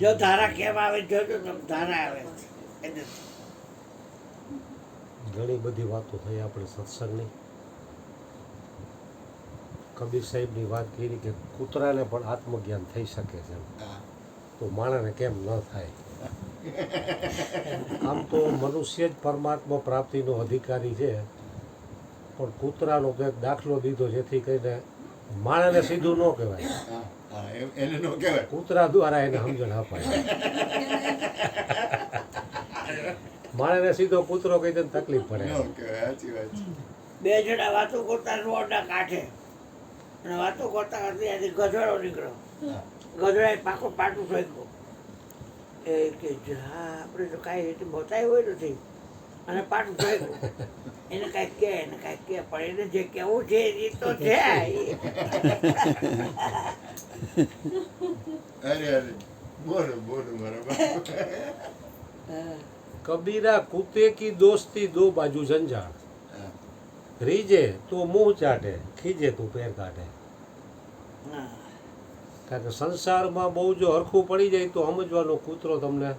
જો ધારા કેમ આવે જોજો તમે, ધારા આવે એટલે ઘણી બધી વાતો થઈ આપણે સત્સંગની. કબીર સાહેબની વાત કરી કે કૂતરાને પણ આત્મજ્ઞાન થઈ શકે છે, તો માણસને કેમ ન થાય? આમ તો મનુષ્ય જ પરમાત્મા પ્રાપ્તિનો અધિકારી છે, પણ કૂતરાનો કંઈક દાખલો દીધો જેથી કરીને માણસને સીધું ન કહેવાય, એને નો કહેવાય, કૂતરા દ્વારા એને સમજણ અપાય. માણસને સીધો કૂતરો કહી દે તકલીફ પડે. નો કહેવાય, સાચી વાત છે. બે જણા વાતો કરતા રોડના કાંઠે અને વાતો કરતા કરતા ત્યાંથી ગધેડો નીકળ્યો. ગધેડાએ પાકું પાટું ઠોક્યું. એ કે હા આપણે તો કાંઈ રીતે બતાવ્યું હોય નથી અને પાટું ઠોક્યું. એને કાંઈક કહે એને કાંઈક કહે પણ એને જે કહેવું છે એ તો છે. અરે અરે બોલો બોલો મારા બાપ. કબીરા કૂતે કી દોસ્તી દો બાજુ જંજાળ, રીજે તો મુંહ ચાટે, ખીજે તું પેર કાઢે. હા કારણ કે સંસારમાં બહુ જો હરખું પડી જાય તો સમજવાનો કૂતરો તમને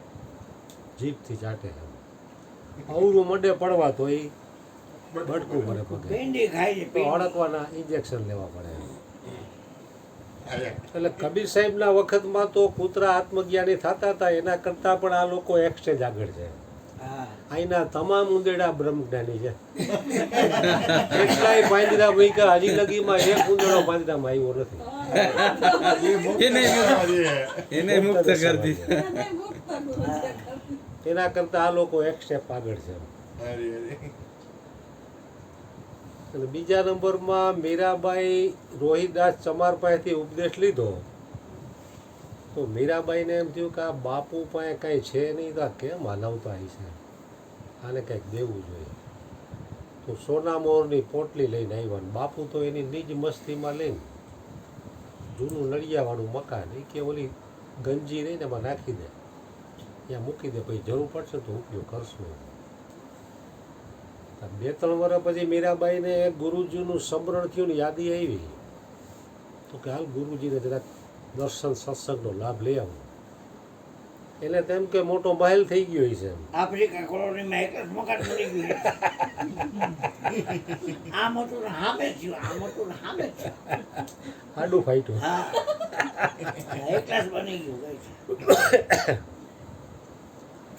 જીભથી ચાટે છે. અવરું મડે પડવા તો એ બટકું પડે પગે, ભીંડી ખાય છે તો ભીંડી. હડકવાના ઇન્જેક્શન લેવા પડે. અરે એટલે કબીર સાહેબના વખતમાં તો કૂતરા આત્મજ્ઞાની થતા હતા, એના કરતાં પણ આ લોકો એક સ્ટેજ આગળ છે. હા અહીંના તમામ ઉંદેડા બ્રહ્મજ્ઞાની છે. કેટલાય પાંદડા મૂક્યા, હજી લગીમાં એક ઉંદેડો પાંદડામાં આવ્યો નથી. એને મુક્ત કરી દીધા. એના કરતાં આ લોકો એક સ્ટેપ આગળ છે. અરે અરે અને બીજા નંબરમાં મીરાબાઈ રોહિદાસ ચમાર પાસેથી ઉપદેશ લીધો તો મીરાબાઈને એમ થયું કે આ બાપુ પાસે કાંઈ છે નહીં, તો આ કેમ હલાવતા આવી છે, આને કંઈક દેવું જોઈએ. તો સોના મોરની પોટલી લઈને આવ્યા ને બાપુ તો એની નિજ મસ્તીમાં લઈને જૂનું નળિયાવાળું મકાન એ કે ઓલી ગંજી રહીને એમાં નાખી દે, ત્યાં મૂકી દે, પછી જરૂર પડશે તો ઉપયોગ કરશું. 2-3 વર્ષ પછી મીરાબાઈને એક ગુરુજીનું સ્મરણ થયું ને યાદી આવી તો કે હાલ ગુરુજીને જરાક દર્શન સત્સંગનો લાભ લઈ આવું. એને તેમ કે મોટો મહેલ થઈ ગયો છે એમ. આફ્રિકા કોલોનીમાં એક જ મકાન બની ગયું. આમ હતું ને હામે થયું, આમ હતું ને હામે થયું. આડું ફાટ્યું. હા એકલા જ બની ગયું કઈ છે.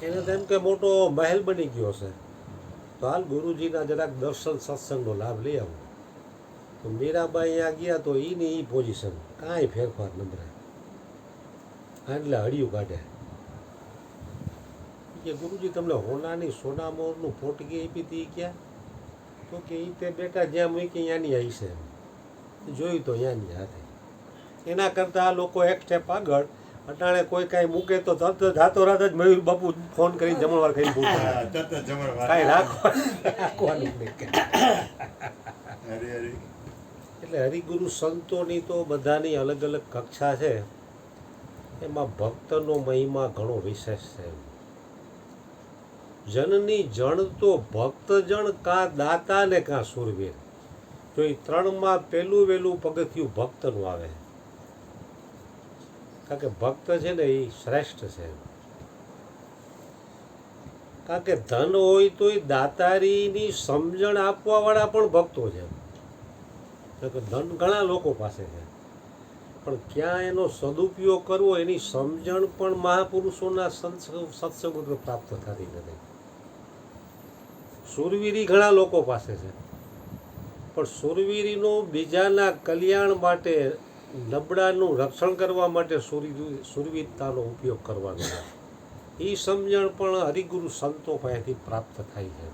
એને તેમ કે મોટો મહેલ બની ગયો છે, તો હાલ ગુરુજીના જરાક દર્શન સત્સંગનો લાભ લઈ આવું. તો મીરાબાઈ અહીંયા ગયા તો એની એ પોઝિશન કાંઈ ફેરફાર નંબરાય, એટલે હળિયું કાઢે કે ગુરુજી તમને હોનાની સોનામોરનું પોટકી આપી હતી ક્યાં? તો કે એ તે બેટા જ્યાં મૂકી ત્યાંની આવી છે, જોયું તો ત્યાંની હાથે. એના કરતાં આ લોકો એક સ્ટેપ આગળ, અટાણે કોઈ કાંઈ મૂકે તો તરત જ રાતોરાત જ મયુર બાપુ ફોન કરી જમણવાર કરી પૂછે તરત જ જમણવાર. કાંઈ રાખવાનું નહીં. અરે અરે એટલે હરિગુરુ સંતોની તો બધાની અલગ અલગ કક્ષા છે, એમાં ભક્તનો મહિમા ઘણો વિશેષ છે. જનની જણ તો ભક્ત જણ, કાં દાતા ને કાં સુરવીર. જો એ 3માં પહેલું વહેલું પગથિયું ભક્તનું આવે, કારણ કે ભક્ત છે ને એ શ્રેષ્ઠ છે. કારણ કે ધન હોય તો એ દાતારીની સમજણ આપવાવાળા પણ ભક્તો છે. ધન ઘણા લોકો પાસે છે, પણ ક્યાં એનો સદુપયોગ કરવો એની સમજણ પણ મહાપુરુષોના સત્સંગ વગર પ્રાપ્ત થતી નથી. સુરવીરી ઘણા લોકો પાસે છે, પણ સુરવીરીનો બીજાના કલ્યાણ માટે, નબળાનું રક્ષણ કરવા માટે સુરવીરતાનો ઉપયોગ કરવાનો છે. એ સમજણ પણ હરિગુરુ સંતો પાસેથી પ્રાપ્ત થાય છે.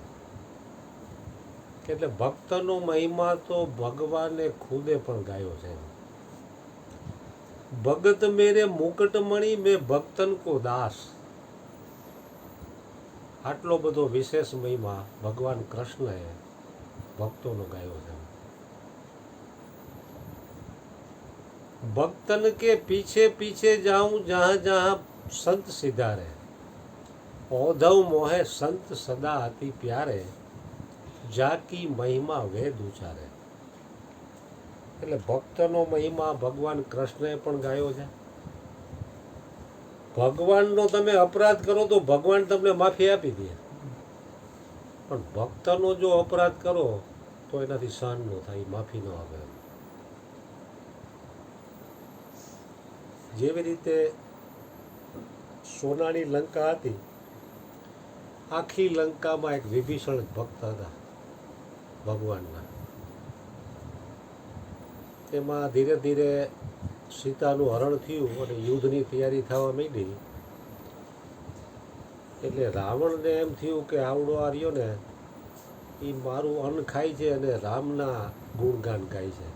એટલે ભક્તનો મહિમા તો ભગવાને ખુદે પણ ગાયો છે. ભગત મેરે મુકટમણી મેં ભક્તન કો દાસ. આટલો બધો વિશેષ મહિમા ભગવાન કૃષ્ણએ ભક્તોનો ગાયો છે. ભક્તન કે પીછે પીછે જાઉં જहाँ जहाँ સંત સિધારે, औधव मोहे संत सदा अति प्यारे, જાકી મહિમા વેદ ઉચારે. એટલે ભક્તનો મહિમા ભગવાન કૃષ્ણએ પણ ગાયો છે ભગવાનનો તમે અપરાધ કરો તો ભગવાન તમને માફી આપી દે, પણ ભક્તનો જો અપરાધ કરો તો એનાથી સહન ન થાય, માફી ન આવે. જેવી રીતે સોનાની લંકા હતી, આખી લંકામાં એક વિભીષણ ભક્ત હતા ભગવાનના. એમાં ધીરે ધીરે સીતાનું હરણ થયું અને યુદ્ધની તૈયારી થવા માંડી. એટલે રાવણને એમ થયું કે આવડો આ રહ્યો ને એ મારું અન્ન ખાય છે અને રામના ગુણગાન ગાય છે,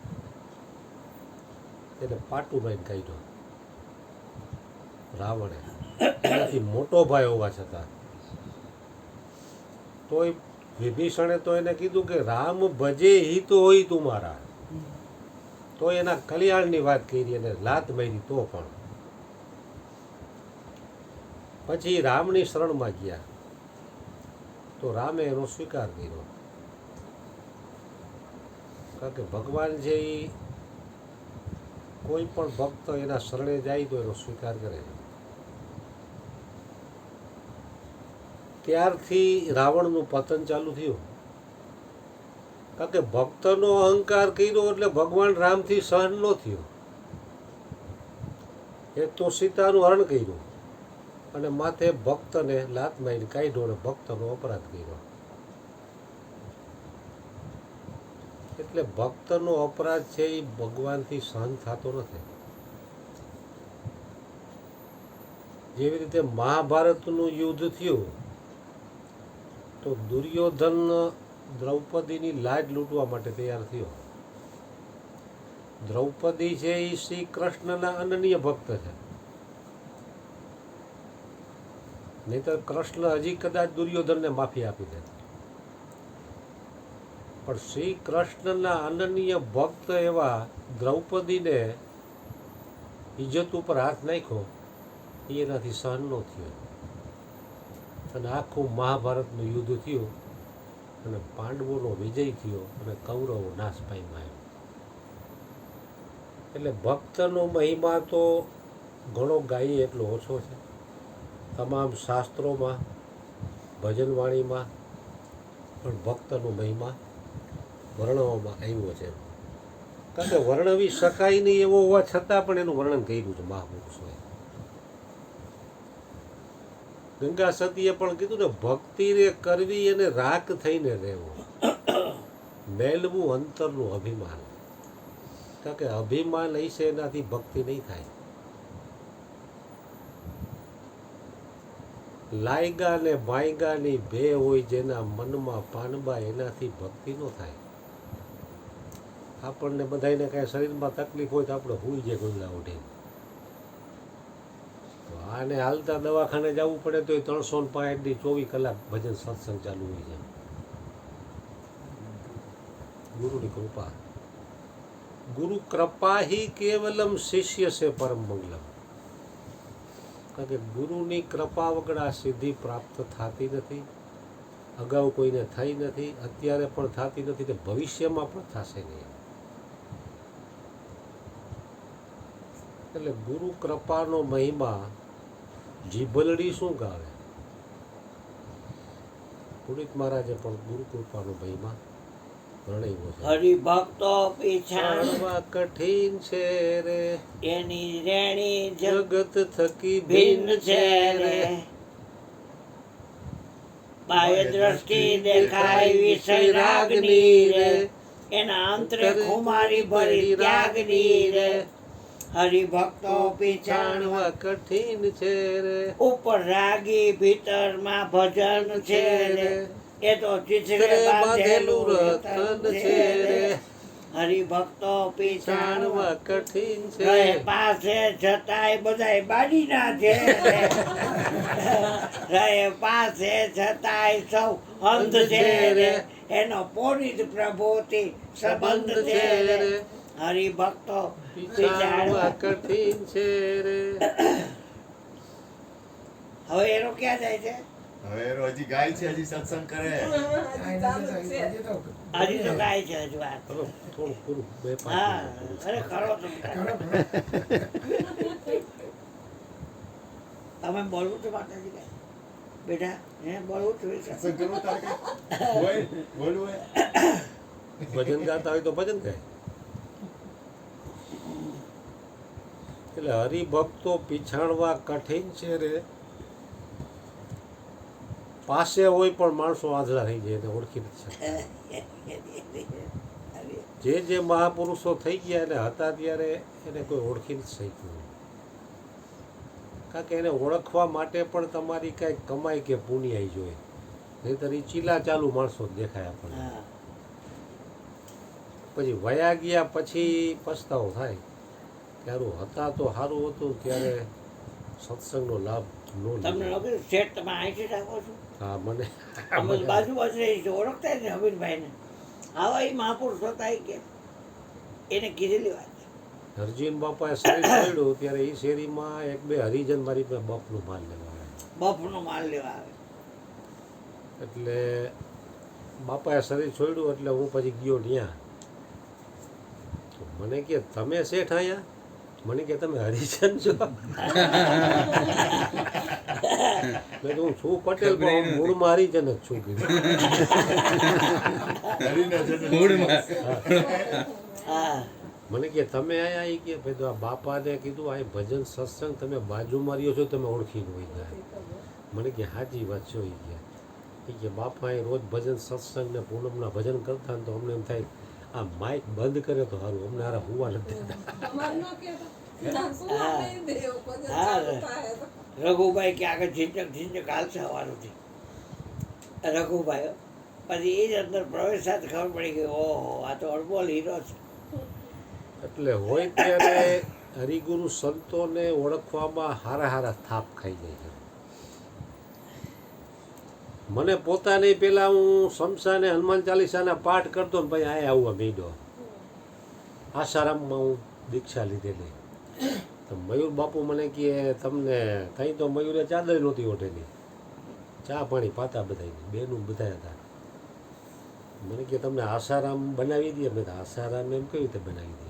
એટલે પાટું મારીને કાઢ્યો રાવણે, એનાથી મોટો ભાઈ હોવા છતાં. તોય વિભીષણે તો એને કીધું કે રામ ભજે હિત હોય તું મારા, તો એના કલ્યાણની વાત કરી અને લાત મારી. તો પણ પછી રામની શરણમાં ગયા તો રામે એનો સ્વીકાર કર્યો, કારણ કે ભગવાન છે એ કોઈ પણ ભક્ત એના શરણે જાય તો એનો સ્વીકાર કરે. ત્યારથી રાવણનું પતન ચાલુ થયું, કારણ કે ભક્તનો અહંકાર કર્યો એટલે ભગવાન રામથી સહન ન થયો. એક તો સીતાનું હરણ કર્યું અને માથે ભક્તને લાત મારીને કાઢ્યો અને ભક્તનો અપરાધ કર્યો. એટલે ભક્તનો અપરાધ છે એ ભગવાનથી સહન થતો નથી. જેવી રીતે મહાભારતનું યુદ્ધ થયું તો દુર્યોધન દ્રૌપદીની લાજ લૂંટવા માટે તૈયાર થયો. દ્રૌપદી છે એ શ્રી કૃષ્ણના અનન્ય ભક્ત છે, નહીતર કૃષ્ણ હજી કદાચ દુર્યોધનને માફી આપી દે. પણ શ્રી કૃષ્ણના અનન્ય ભક્ત એવા દ્રૌપદીને ઇજ્જત ઉપર હાથ નાખ્યો, એ એનાથી સહન ન થયો અને આખું મહાભારતનું યુદ્ધ થયું અને પાંડવોનો વિજય થયો અને કૌરવો નાશ પામ્યા. એટલે ભક્તનો મહિમા તો ઘણો ગાઈએ એટલો ઓછો છે. તમામ શાસ્ત્રોમાં ભજનવાણીમાં પણ ભક્તનો મહિમા વર્ણવવામાં આવ્યો છે, કારણ કે વર્ણવી શકાય નહીં એવો હોવા છતાં પણ એનું વર્ણન કર્યું છે મહાપુરુષોએ. ગંગા સતીએ પણ કીધું ને, ભક્તિ રે કરવી અને રાખ થઈને રહેવું, મેળવું અંતરનું અભિમાન. કારણ કે અભિમાન હશે એનાથી ભક્તિ નહીં થાય. લાયગા ને માયગાની બે હોય જેના મનમાં પાનબા, એનાથી ભક્તિ ન થાય. આપણને બધાને કાંઈ શરીરમાં તકલીફ હોય તો આપણે હુઈ જાય ગોદડા ઉઠીને. આને હાલતા દવાખાને જવું પડે તો 365 કલાક ભજન સત્સંગ ચાલુ હોય છે. ગુરુની કૃપા, ગુરુ કૃપા ही केवलम शिष्य से परम मंगलम. કારણ કે ગુરુની કૃપા વગર આ સિદ્ધિ પ્રાપ્ત થતી નથી. અગાઉ કોઈને થઈ નથી, અત્યારે પણ થતી નથી, તો ભવિષ્યમાં પણ થશે નહીં. એટલે ગુરુ કૃપાનો મહિમા જીભલડી શું ગાવે. પુનિત મહારાજે પણ ગુરુ કૃપાનો મહિમા વર્ણવ્યો છે. હરિભક્તો પીછાણવા કઠિન છે રે, એની રેણી જગત થકી ભિન્ન છે રે. બાહ્ય દ્રષ્ટિ દેખાય વિષય રાગની રે, એના અંતરે ખુમારી ભરી ત્યાગની રે. હરિભક્તો પીછાણવા કઠિન છે રે, ઉપર રાગી ભીતરમાં ભજન છે રે. એ તો ચીથડે બાંધેલું રતન છે રે. હરિભક્તો પીછાણવા કઠિન રહે પાસે છતાંય બધાય બાજીના છે રે. રહે પાસે છતાંય સૌ અંધ છે રે. એનો પોનિત પ્રભુથી સંબંધ છે રે. હરિભક્તો પીછાણવા કઠિન છે રે. હવે એનો ક્યાં જાય છે? હવે એનો હજી ગાય છે, હજી સત્સંગ કરે. હજી તો ગાય છે હજુ વાત. થોડું પૂરું 2-5 હા, અરે ખરો તો તમે બોલવું છે માતાજી કાંઈ બેટા હે બોલવું છે બેટા? સત્સંગ કરવું તારે કઈ? હોય? બોલવું હોય? ભજન ગાતા હોય તો ભજન ગાય. એટલે હરિભક્તો પીછાણવા કઠિન છે રે. પાસે હોય પણ માણસો આંધળા થઈ જાય એને ઓળખી નથી શકતા. જે મહાપુરુષો થઈ ગયા એને હતા ત્યારે એને કોઈ ઓળખી નથી શક્યું. કારણ કે એને ઓળખવા માટે પણ તમારી કાંઈક કમાઈ કે પુણ્યાઈ જોઈએ, નહીંતર એ ચીલા ચાલુ માણસો જ દેખાય આપણને. હા પછી વયા ગયા પછી પછતાવો થાય કે હારું હતા તો સારું હતું ત્યારે સત્સંગનો લાભ ન તમને લીધો. લાગે શેઠ તમે અહીંથી રાખો છો? હા મને અમે બાજુ બાજુ રહી છે, ઓળખતા જ ને હમીરભાઈને. આવા એ મહાપુરુષ હતા કે એને કીધેલી વાત છે. હરજીન બાપાએ શરીર છોડ્યું ત્યારે એ શેરીમાં એક બે હરિજન મારી પાસે બફનું માલ લેવા આવ્યા. બફનો માલ લેવા આવે. એટલે બાપાએ શરીર છોડ્યું એટલે હું પછી ગયો ત્યાં. તો મને કે તમે શેઠ અહીંયા? મને કે તમે હરિજન છો? મેં તો હું છું પટેલ પણ હું મૂળમાં હરિજન જ છું કીધું. હરીના જન્મ. મૂળમાં. હા મને કે તમે આયા એ કે ભાઈ તો આ બાપાને કીધું આ ભજન સત્સંગ તમે બાજુમાં રહ્યો છો તમે ઓળખી ન હોય ગયા. મને કે સાચી વાત છો એ કે બાપા એ રોજ ભજન સત્સંગ ને પૂનમના ભજન કરતા ને તો અમને એમ થાય આ માઇક બંધ કરે તો સારું, અમને હારા હુવા નથી દેતા. રઘુભાઈ કે આગળ ઝીંચક હાલશે સવારથી. રઘુભાઈ પછી એ જ અંદર પ્રવેશ સાથે ખબર પડી ગઈ ઓહો આ તો અડબોલ હીરો છે. એટલે હોય ત્યારે હરિગુરુ સંતોને ઓળખવામાં હારા હારા થાપ ખાઈ જાય છે. મને પોતાને પેલા હું શમશાને હનુમાન ચાલીસાના પાઠ કરતો ને ભાઈ આયા આવવા માંડ્યો. આસારામમાં હું દીક્ષા લીધેલી. તો મયુર બાપુ મને કહે તમને કંઈ તો મયુરે ચાદર નહોતી ઓઢેલી, ચા પાણી પાતા બધાય બેનું બધા હતા. મને કે તમને આસારામ બનાવી દે. મેં આસારામ એમ કેવી રીતે બનાવી દે?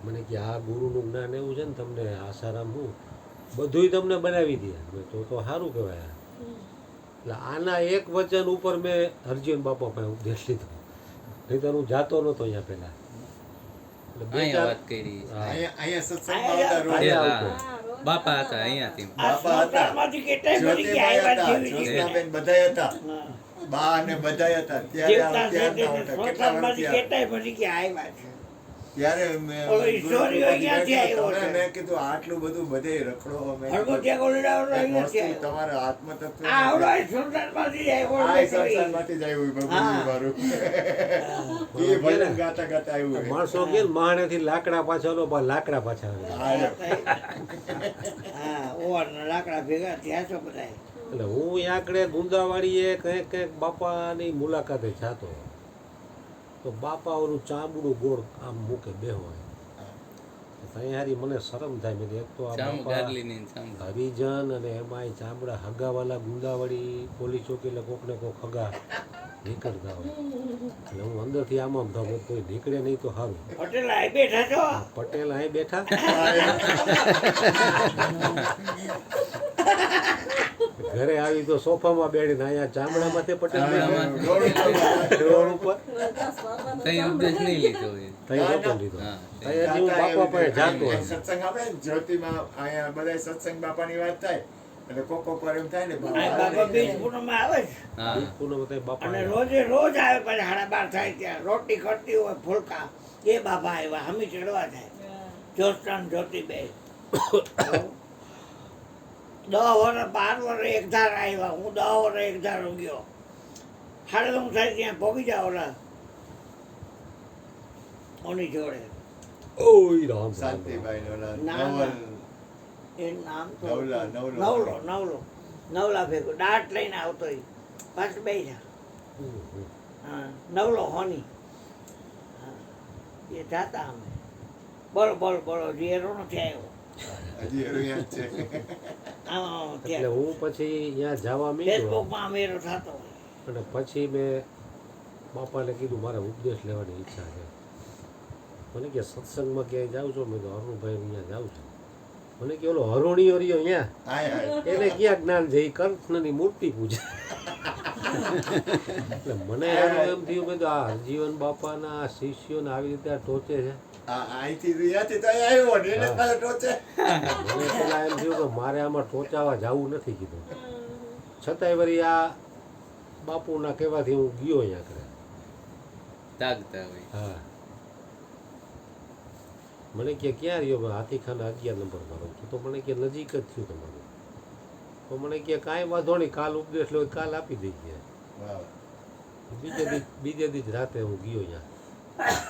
મને કે આ ગુરુનું જ્ઞાન એવું છે ને તમને આસારામ હું બધુંય તમને બનાવી દે. મેં તો સારું કહેવાય. એટલે આના એક વચન ઉપર મેં હરજીન બાપા પાસે ઉપદેશ લીધો, નહીં તો હું જાતો નહોતો અહીંયા પહેલાં. એટલે બે અહીંયા ચાર વાત કરી. અહીંયા સત્સંગમાં આવતા રોજ. અહીંયા હા. આવતો. બાપા હતા અહીંયાથી. આ બાપા હતા. સંસારમાંથી કેટલાય મરી ગયા જ્યોતિભાઈ આવ્યા હતા, જેવી છે. જ્યોત્સનાબેન બધાય હતા, હા. બા અને બધાય હતા. ત્યારે દેવતા ત્યારના છે હતા. કેટલા વર્ષ સંસારમાંથી થયા? કેટલાય મરી ગયા આવ્યા છે. ત્યારે ઓલો ઈશ્વરીઓ ક્યાંથી આવ્યો છે? મેં કીધું આટલું બધું બધે રખડો. મેં હળવો કીધું, ત્યાં ગોળીડાઓ એક રહ્યો વસ્તુ છે. તમારા આત્મતત્વ આ આવડો આ સંસારમાંથી જ આવ્યો આ છે. સંસારમાંથી જ આવ્યું હા. બાબુજી મારું. એ ભજન ગાતા ગાતા આવ્યું. માણસો કે માણેથી લાકડા પાછા લો લાકડા પાછા આવે. હા ઓવારના લાકડા ભેગા થયા છો બધા. એટલે હું આંકડે ગુંદાવાડીએ કંઈક બાપાની મુલાકાતે જાતો તો બાપા ઓલું ચામડું ગોળ આમ મૂકે બેહો. ત્યાં હારી મને શરમ થાય. મેં એક તો આ ચામ બાપા ગાડલીની ચામ. હરિજન અને એમાંય ચામડા હગાવાલા ગુંદાવાડી પોલીસ ચોકી એટલે કોકને કોક હગા નીકળતા હોય. એટલે હું અંદરથી આમ આમ થાઉં કોઈ નીકળે નહીં તો સારું. પટેલ આઈ બેઠા છો. પટેલ અહીં બેઠા ઘરે આવી તો સોફામાં બેડીને અહીંયા ચામડામાં તે પટેલ બેઠા. રોડ ઉપર કઈ ઉપદેશ નહીં લીધો એ. ત્યાં નહોતો લીધો. હા. ત્યાં હું બાપા પાસે જાતો એમ. સત્સંગ આવે ને જ્યોતિમાં અહીંયા બધા સત્સંગ બાપાની વાત થાય એટલે કોક વાર એમ થાય ને આ બાબા બીજ પૂનમમાં આવે છે. હા. પૂનમ વખતે બાપા અને આવ્યા. રોજે રોજ આવે પછી 12:30 થાય ત્યાં રોટી ખરતી હોય ફૂલકા એ બાબા આવ્યા હમી ચડવા થાય. જ્યોત્સના ને જ્યોતિ બે 10 વર્ષ 12 વર્ષ એક ધાર આવ્યા. હું 10 વર્ષ એક ધાર ગયો. 9:30 થાય ત્યાં પહોંચી જાવ ઓલા ઓની જોડે. ઓય રામ રામ રામ. શાંતિભાઈ ને ઓલા ના, ના. નવલ એ નામ તો નવલા, નવલા ભેગો દાટ લઈને આવતો એ પાછળ બે જા. હમ, હમ. હા નવલો હોની. હા એ જાતા અમે. બોલો બોલો બોલો જીરો નથી આવ્યો. હજી અહીંયા જ છે. હા એટલે ત્યાં હું પછી ત્યાં જવા માંડ્યો ફેસબુકમાં અમેરો થતો હોય. અને પછી મેં બાપાને કીધું મારે ઉપદેશ લેવાની ઈચ્છા છે. મને કે સત્સંગમાં ક્યાંય જાઉં છો? મેં તો અરુણભાઈ અહીંયા જાઉં છું. મને કે ઓલો હરોણીઓ રહ્યો અહીંયા હાય હાય એને ક્યાં જ્ઞાન છે એ કૃષ્ણની મૂર્તિ પૂજે. એટલે મને એમ થયું કે આ હરજીવન બાપાના શિષ્યોને આવી રીતે આ ટોચે છે. અહીંથી ત્યાંથી તો અહીં આવ્યો ને એને પાછો ટોચે. મને પેલા એમ થયું કે મારે આમાં ટોચાવા જવું નથી કીધું. છતાંય વળી આ બાપુના કહેવાથી હું ગયો અહીંયા કરે. તાગતા હોય. હા, મને કે ક્યાં રહ્યો? મેં હાથીખાના 11 નંબરમાં રહું છું. તો મને કે નજીક જ થયું તમારું. તો મને કે કાંઈ વાંધો નહીં, કાલ ઉપદેશ લો કાલ આપી દઈએ. વાહ. બીજે દી જ રાતે હું ગયો અહીંયા.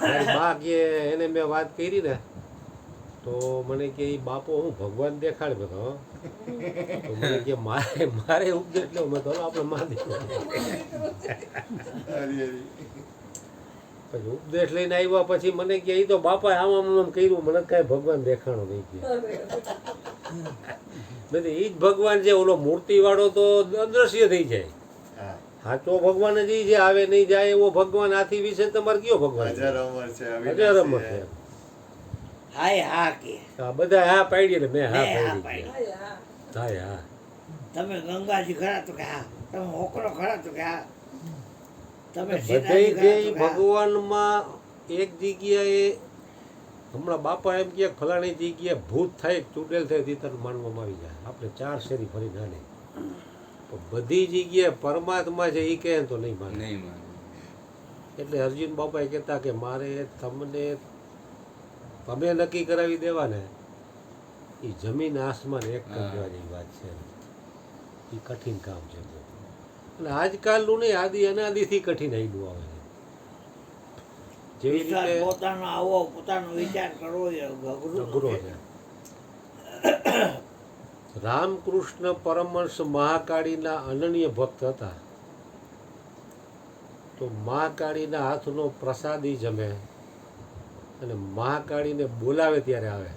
મારી બા કે એને મેં વાત કરી ને તો મને કે એ બાપો હું ભગવાન દેખાડે. મેં તો મને કે મારે ઉપદેશ લેવો. મેં તો આપણે મહાદેવ. પછી ઉપદેશ લઈને આવ્યા પછી મને કે એ તો બાપા આમ કર્યું, મને કાંઈ ભગવાન દેખાણો નહીં કે. મેં એ જ ભગવાન છે, ઓલો મૂર્તિવાળો તો અદ્રશ્ય થઈ જાય. સાચો ભગવાન જ છે, આવે નહીં જાય એવો ભગવાન. આથી વિશે તમારે કયો ભગવાન? હજાર અમર છે, હજાર અમર છે. હાય હા કે આ બધા હા પાડી એટલે મેં હા મેં હા પાડી. પાડી. હા હા. તમે ગંગાજી ખરા તો કે હા, તમે હોકરો ખરા તો કે હા, તમે બધે સીતાજી જે ખરા તો કે હા. ભગવાનમાં એક જગ્યાએ હમણાં બાપા એમ કે ફલાણી જગ્યાએ ભૂત થાય ચૂડેલ થાય તે તરફ માનવામાં આવી જાય. આપણે 4 શેરી ફરી નાની પણ બધી જગ્યાએ પરમાત્મા છે એ કહે તો નહીં માને. નહીં માનું. એટલે અર્જુન બાપાએ કહેતા કે મારે તમને તમે નક્કી કરાવી દેવાને એ જમીન આસમાન એક કરી દેવા જેવી વાત છે. એ કઠિન કામ છે. અને આજકાલનું નહીં, આદિ અનાદિથી કઠિન આયલું આવે છે. જેવી વિચાર રીતે પોતાનો આવો પોતાનો વિચાર કરવો એ અઘરો અઘરો છે. છે. રામકૃષ્ણ પરમહંસ મહાકાળીના અનન્ય ભક્ત હતા. તો મહાકાળીના હાથનો પ્રસાદી જમે અને મહાકાળીને બોલાવે ત્યારે આવે.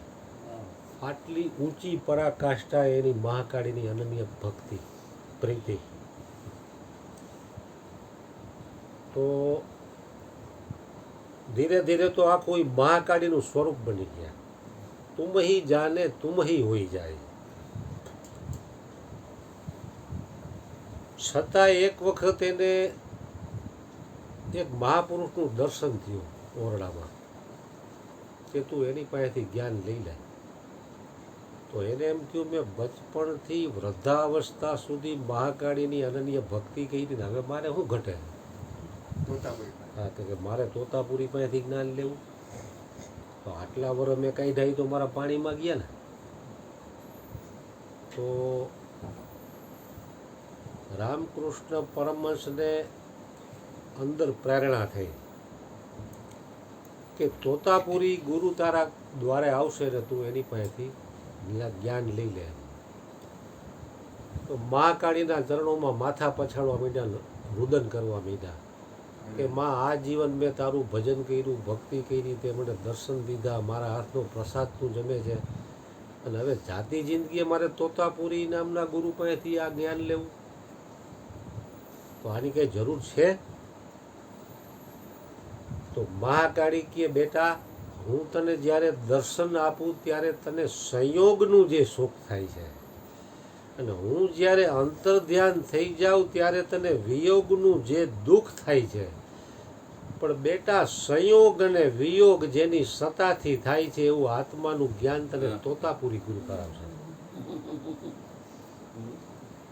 આટલી ઊંચી પરાકાષ્ઠા એની મહાકાળીની અનન્ય ભક્તિ પ્રીતિ. તો ધીરે ધીરે તો આ કોઈ મહાકાળીનું સ્વરૂપ બની ગયા. તુમ હી જાને તુમ હી હોઈ જાય. છતાં એક વખત એને એક મહાપુરુષનું દર્શન થયું ઓરડામાં કે તું એની પાસેથી જ્ઞાન લઈ લે. તો એને એમ થયું મેં બચપણથી વૃદ્ધાવસ્થા સુધી મહાકાળીની અનન્ય ભક્તિ કરી ને હવે મારે શું ઘટે? હા, તો કે મારે તોતાપુરી પાસેથી જ્ઞાન લેવું. તો આટલા વર્ષ મેં કાંઈ ધાઈ તો મારા પાણીમાં ગયા ને. તો રામકૃષ્ણ પરમહંસને અંદર પ્રેરણા થઈ કે તોતાપુરી ગુરુ તારા દ્વારે આવશે ને તું એની પાસેથી જ્ઞાન લઈ લે. તો મહાકાળીના ચરણોમાં માથા પછાડવા માંડ્યા, રુદન કરવા માંડ્યા કે માં આ જીવન મેં તારું ભજન કર્યું, ભક્તિ કરી, તે મને દર્શન દીધા, મારા હાથનો પ્રસાદ તું જમે છે અને હવે જાતિ જિંદગીએ મારે તોતાપુરી નામના ગુરુ પાસેથી આ જ્ઞાન લેવું. તો આની કંઈ જરૂર છે? તો મહાકાળી કે બેટા હું તને જ્યારે દર્શન આપું ત્યારે તને સંયોગનું જે સુખ થાય છે અને હું જ્યારે અંતર ધ્યાન થઈ જાઉં ત્યારે તને વિયોગનું જે દુઃખ થાય છે. પણ બેટા સંયોગ અને વિયોગ જેની સત્તાથી થાય છે એવું આત્માનું જ્ઞાન તને તોતાપુરી ગુરુ કરાવશે.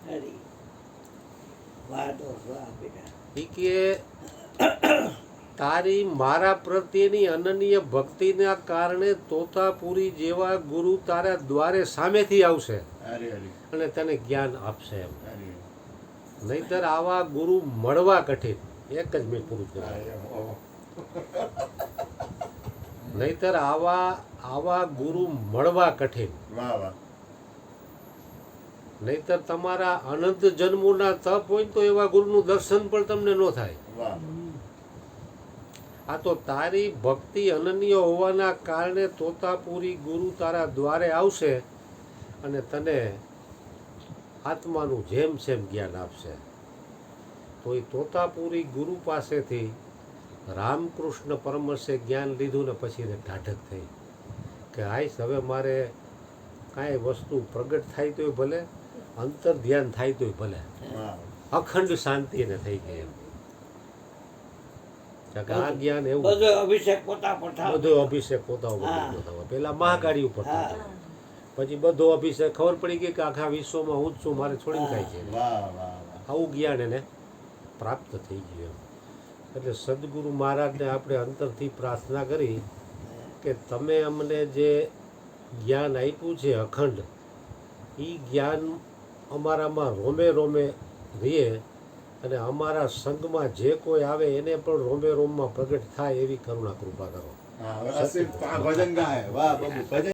હરી વાતો સ્વા બેટા. એ કે તારી મારા પ્રત્યેની અનન્ય ભક્તિના કારણે તોતાપુરી જેવા ગુરુ તારા દ્વારે સામેથી આવશે અને તને જ્ઞાન આપશે એમ. નહીતર આવા ગુરુ મળવા કઠિન. એક જ મેં પૂરું કર્યું. નહીતર આવા ગુરુ મળવા કઠિન. નહીતર તમારા અનંત જન્મોના તપ હોય તો એવા ગુરુનું દર્શન પણ તમને ન થાય. આ તો તારી ભક્તિ અનન્ય હોવાના કારણે તોતાપુરી ગુરુ તારા દ્વારે આવશે અને તને આત્માનું જેમ સેમ જ્ઞાન આપશે. તો એ તોતાપુરી ગુરુ પાસેથી રામકૃષ્ણ પરમહંસે જ્ઞાન લીધું ને પછી એને ઢાઢક થઈ કે આઈશ હવે મારે કાંઈ વસ્તુ પ્રગટ થાય તોય ભલે, અંતર ધ્યાન થાય તોય ભલે, વાહ અખંડ શાંતિ એને થઈ ગઈ એમ. કારણ કે આ જ્ઞાન એવું બધો અભિષેક પોતા પર થાવ. બધો અભિષેક પોતા ઉપર હા. થતો. પેલા મહાકાળી ઉપર થતો. હા. પછી બધો અભિષેક ખબર પડી ગઈ કે આખા વિશ્વમાં હું જ છું, મારે છોડીને કાંઈ છે નહીં. વાહ વાહ વાહ આવું જ્ઞાન એને પ્રાપ્ત થઈ ગયું એમ. એટલે સદગુરુ મહારાજને આપણે અંતરથી પ્રાર્થના કરી કે તમે અમને જે જ્ઞાન આપ્યું છે અખંડ, એ જ્ઞાન અમારામાં રોમે રોમે રહે અને અમારા સંઘમાં જે કોઈ આવે એને પણ રોમે રોમમાં પ્રગટ થાય એવી કરુણા કૃપા કરો. હા, હવે અસીમ ભજન ગાય વાહ બાબુ ભજન